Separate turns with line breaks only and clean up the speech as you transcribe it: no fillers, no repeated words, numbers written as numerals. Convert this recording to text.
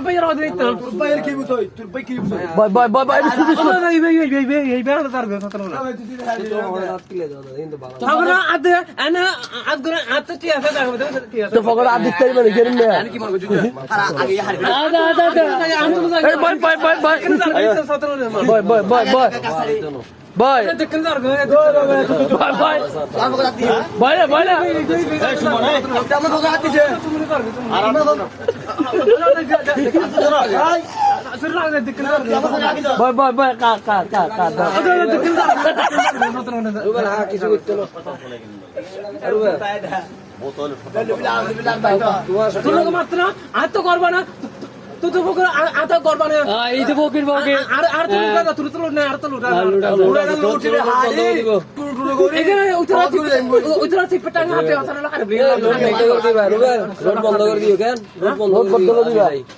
আব্বাই আর ওদের ইত্তাম
বাইরে কি বুঝই তোর ভাই কি বুঝই
ভাই
এই বেড়া তার গো কথা না তখন আদে আনা আদ করে আত তো ঠিক আছে দেখো ঠিক আছে
তো ফকর আদিক তাই মানে গেরিন না
কি মারবো জুজু আগে হারি
আমি তো
ভাই ভাই
দেখেন তার গো
ভাই
আমি কথা দিই
ভাই
আমরা কথা দিছে আর আমরা
ভাই কা
রুবেল হ্যাঁ কিছু করতে না রুবেল বোতল
তুমি মাত্র আর তো করবা না তুই তো বকর আর তো করবা না
এই তো বকির
আর তো লুটা তুই তো লুটা আর তো লুটা
উড়ে গেল উঠে হাড়ি টুলটুলো করে
এখানে উতরা ঠিক পেটাঙ্গা হাতে আছে না আর
রোড বন্ধ করে দিও কেন রোড বন্ধ করে দিও ভাই